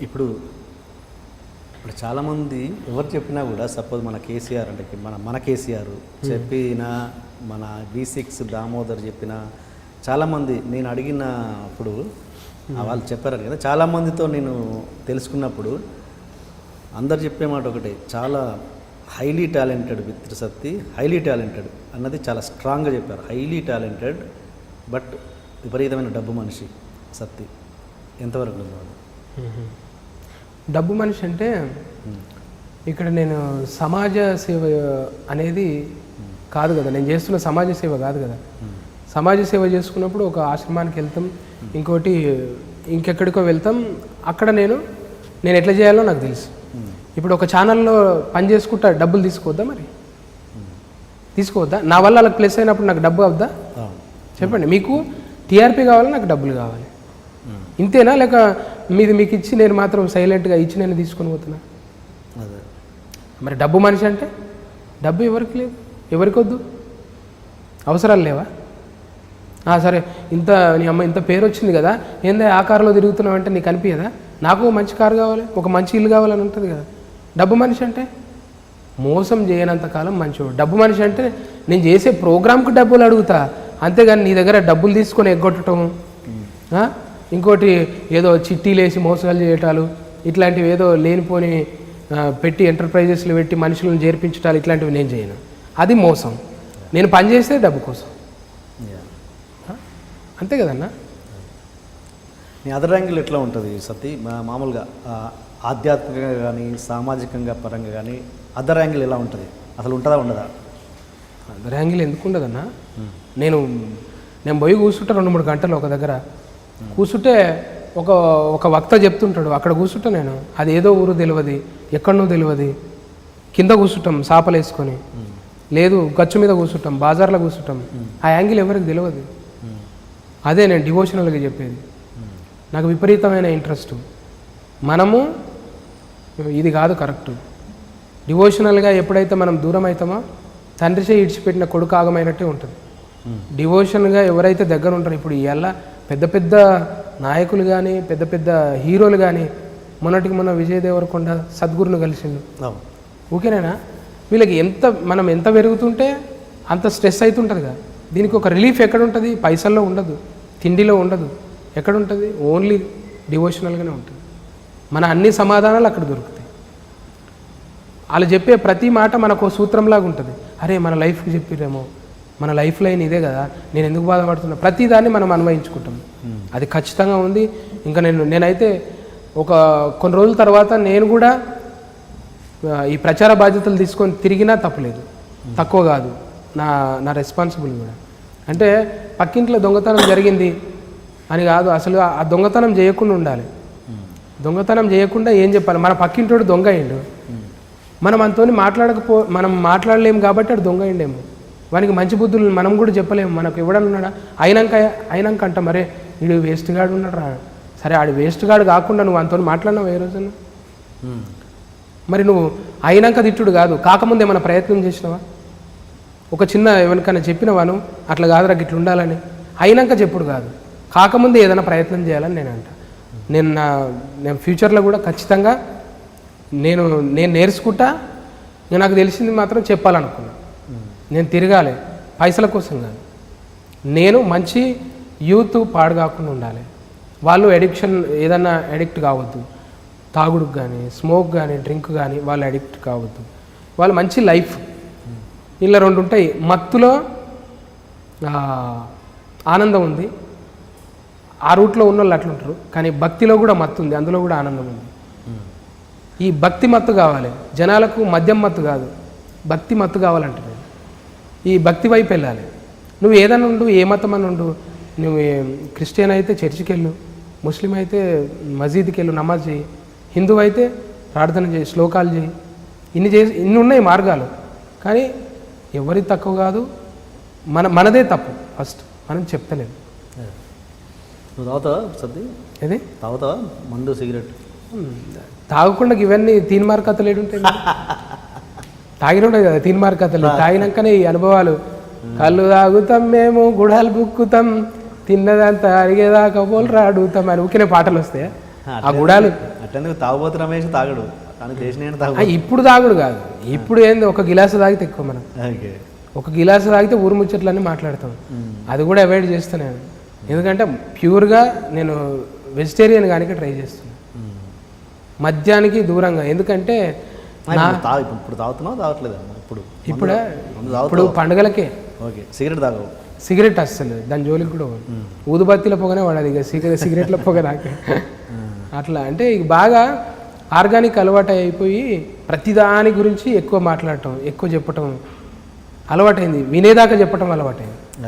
ఇప్పుడు ఇప్పుడు చాలామంది ఎవరు చెప్పినా కూడా సపోజ్ మన కేసీఆర్ అంటే మన కేసీఆర్ చెప్పిన మన V6 దామోదర్ చెప్పిన చాలామంది నేను అడిగినప్పుడు వాళ్ళు చెప్పారు కదా, చాలామందితో నేను తెలుసుకున్నప్పుడు అందరు చెప్పే మాట ఒకటే, చాలా highly talented with Satti, highly talented అన్నది చాలా స్ట్రాంగ్గా చెప్పారు. హైలీ టాలెంటెడ్ బట్ విపరీతమైన డబ్బు మనిషి సత్తి. ఎంతవరకు ఉంది? డబ్బు మనిషి అంటే ఇక్కడ నేను సమాజ సేవ అనేది కాదు కదా, నేను చేస్తున్న సమాజ సేవ కాదు కదా. సమాజ సేవ చేసుకున్నప్పుడు ఒక ఆశ్రమానికి వెళ్తాం, ఇంకోటి ఇంకెక్కడికో వెళ్తాం. అక్కడ నేను ఎట్లా చేయాలో నాకు తెలుసు. ఇప్పుడు ఒక ఛానల్లో పని చేసుకుంటా డబ్బులు తీసుకోవద్దా? మరి తీసుకోవద్దా? నా వల్ల వాళ్ళకి ప్లస్ అయినప్పుడు నాకు డబ్బు అవుద్దా? చెప్పండి. మీకు టీఆర్పీ కావాలి, నాకు డబ్బులు కావాలి, ఇంతేనా? లేక మీకు ఇచ్చి నేను మాత్రం సైలెంట్గా ఇచ్చి నేను తీసుకొని పోతున్నా? మరి డబ్బు మనిషి అంటే డబ్బు ఎవరికి లేదు, ఎవరికి వద్దు, అవసరాలు లేవా? సరే, నీ అమ్మ ఇంత పేరు వచ్చింది కదా, ఏందా ఆ కారులో తిరుగుతున్నావు అంటే నీకు అనిపించదా? నాకు మంచి కారు కావాలి, ఒక మంచి ఇల్లు కావాలని ఉంటుంది కదా. డబ్బు మనిషి అంటే మోసం చేయనంతకాలం మంచివాడు. డబ్బు మనిషి అంటే నేను చేసే ప్రోగ్రామ్కి డబ్బులు అడుగుతా, అంతేగాని నీ దగ్గర డబ్బులు తీసుకొని ఎగ్గొట్టడం, ఇంకోటి ఏదో చిట్టీలు వేసి మోసాలు చేయటాలు, ఇట్లాంటివి ఏదో లేనిపోని పెట్టి ఎంటర్ప్రైజెస్లు పెట్టి మనుషులను చేర్పించటాలు, ఇట్లాంటివి నేను చేయను. అది మోసం. నేను పని చేస్తే డబ్బు కోసం, అంతే కదన్నా. నీ అదర్ యాంగిల్ ఎట్లా ఉంటుంది సతీ? మామూలుగా ఆధ్యాత్మికంగా కానీ సామాజికంగా పరంగా కానీ అదర్ యాంగిల్ ఎలా ఉంటుంది? అసలు ఉంటుందా ఉండదా? అదర్ యాంగిల్ ఎందుకు ఉండదన్నా? నేను పోయి కూర్చుంటా 2-3 గంటలు ఒక దగ్గర కూర్చుంటే ఒక వక్త చెప్తుంటాడు, అక్కడ కూర్చుంటా నేను. అది ఏదో ఊరు తెలియదు, ఎక్కడనో తెలియదు. కింద కూర్చుంటాం సాపలు వేసుకొని, లేదు గచ్చు మీద కూర్చుంటాం, బాజార్లో కూర్చుంటాం. ఆ యాంగిల్ ఎవరికి తెలియదు. అదే నేను డివోషనల్గా చెప్పేది. నాకు విపరీతమైన ఇంట్రెస్ట్. మనము ఇది కాదు కరెక్ట్. డివోషనల్గా ఎప్పుడైతే మనం దూరం అవుతామో తండ్రిచే ఇడిచిపెట్టిన కొడుకు ఆగమైనట్టే ఉంటుంది. డివోషన్గా ఎవరైతే దగ్గర ఉంటారో, ఇప్పుడు ఇలా పెద్ద పెద్ద నాయకులు కానీ పెద్ద పెద్ద హీరోలు కానీ, మొన్న విజయ్ దేవరకొండ సద్గురును కలిసిండు, ఓకేనేనా? వీళ్ళకి మనం ఎంత పెరుగుతుంటే అంత స్ట్రెస్ అవుతుంటుంది కదా. దీనికి ఒక రిలీఫ్ ఎక్కడ ఉంటుంది? పైసల్లో ఉండదు, తిండిలో ఉండదు, ఎక్కడ ఉంటుంది? ఓన్లీ డివోషనల్గానే ఉంటుంది. మన అన్ని సమాధానాలు అక్కడ దొరుకుతాయి. వాళ్ళు చెప్పే ప్రతి మాట మనకు సూత్రంలాగా ఉంటుంది. అరే మన లైఫ్కి చెప్పిరేమో, మన లైఫ్ లైన్ ఇదే కదా, నేను ఎందుకు బాధపడుతున్నా, ప్రతిదాన్ని మనం అన్వయించుకుంటాం. అది ఖచ్చితంగా ఉంది. ఇంకా నేనైతే కొన్ని రోజుల తర్వాత నేను కూడా ఈ ప్రచార బాధ్యతలు తీసుకొని తిరిగినా తప్పలేదు, తక్కువ కాదు. నా రెస్పాన్సిబుల్ కూడా. అంటే పక్కింట్లో దొంగతనం జరిగింది అని కాదు, అసలు ఆ దొంగతనం చేయకుండా ఉండాలి. దొంగతనం చేయకుండా ఏం చెప్పాలి? మన పక్కింటోడు దొంగ అయిండు, మనం అంతోని మనం మాట్లాడలేము కాబట్టి అటు దొంగ అయిండేమో. వానికి మంచి బుద్ధులు మనం కూడా చెప్పలేము. మనకు ఇవ్వడన్నాడా? అయినాక అంట, మరే వీడు వేస్ట్ గాడు ఉన్నాడు రా. సరే, ఆడు వేస్ట్ గాడు కాకుండా నువ్వు అంతోని మాట్లాడినావు ఏ రోజున? మరి నువ్వు అయినాక తిట్టుడు కాదు, కాకముందు ఏమైనా ప్రయత్నం చేసినావా? ఒక చిన్న ఎవరికైనా చెప్పినవా నువ్వు అట్లా కాదురా గిట్ల ఉండాలని? అయినాక చెప్పుడు కాదు, కాకముందు ఏదైనా ప్రయత్నం చేయాలని నేను అంట. నేను ఫ్యూచర్లో కూడా ఖచ్చితంగా నేను నేర్చుకుంటా. నాకు తెలిసింది మాత్రం చెప్పాలనుకున్నా. నేను తిరగాలి, పైసల కోసం కాదు. నేను మంచి యూత్ పాడు కాకుండా ఉండాలి. వాళ్ళు ఏదన్నా అడిక్ట్ కావద్దు, తాగుడుకు కానీ స్మోక్ కానీ డ్రింక్ కానీ వాళ్ళు అడిక్ట్ కావద్దు. వాళ్ళు మంచి లైఫ్. ఇలా 2 ఉంటాయి. మత్తులో ఆనందం ఉంది, ఆ రూట్లో ఉన్న వాళ్ళు అట్లుంటారు. కానీ భక్తిలో కూడా మత్తు ఉంది, అందులో కూడా ఆనందం ఉంది. ఈ భక్తి మత్తు కావాలి జనాలకు, మద్యం మత్తు కాదు, భక్తి మత్తు కావాలంటే ఈ భక్తి వైపు వెళ్ళాలి. నువ్వు ఏదైనా ఉండు, ఏ మతం అని ఉండు, నువ్వు క్రిస్టియన్ అయితే చర్చికి వెళ్ళు, ముస్లిం అయితే మసీద్కి వెళ్ళు, నమాజ్ చేయి, హిందూ అయితే ప్రార్థన చేయి, శ్లోకాలు చేయి. ఇన్ని ఉన్నాయి మార్గాలు. కానీ ఎవరి తక్కువ కాదు, మనదే తప్పు. ఫస్ట్ మనం చెప్తలేదు. నువ్వు తాగుతావా సద్ది? ఏది తాగుతావా? మందు సిగరెట్ తాగకుండా ఇవన్నీ తీన్మార్ కథలు ఏడుంటాయి? తాగిన ఉంటాయి కదా తీన్మార్ కథలు. తాగినాకనే ఈ అనుభవాలు. కళ్ళు తాగుతాం మేము, గుడాలు బుక్కుతాం, తిన్నదంతా అడిగేదాకా పోలు రాడుతాం అని ఊకినే పాటలు వస్తాయి. ఆ గుడాలు అట్లెందుకు తాగుబోతు రమేష్ తాగడు కానీ దేశం తాగు. ఇప్పుడు తాగుడు కాదు, ఇప్పుడు ఏంది ఒక గిలాసు తాగితే ఎక్కువ మనం. ఓకే. ఒక గిలాసు తాగితే ఊరు ముచ్చట్లన్నీ మాట్లాడతాం. అది కూడా అవాయిడ్ చేస్తాను నేను, ఎందుకంటే ప్యూర్గా నేను వెజిటేరియన్ కానీ ట్రై చేస్తున్నాను మద్యానికి దూరంగా. ఎందుకంటే ఇప్పుడు తాగుతున్నావు తాగట్లేదు ఇప్పుడు ఇప్పుడు పండుగలకే. ఓకే. సిగరెట్ తాగవు? సిగరెట్ అస్సలు దాని జోలికి కూడా ఊదుబత్తిల పొగనే వాడదు, ఇక సిగరెట్ల పొగ నాకే. అట్లా అంటే ఇక బాగా ఆర్గానిక్ అలవాటు అయిపోయి ప్రతిదాని గురించి ఎక్కువ మాట్లాడటం, ఎక్కువ చెప్పటం అలవాటైంది, వినేదాకా చెప్పటం అలవాటైంది.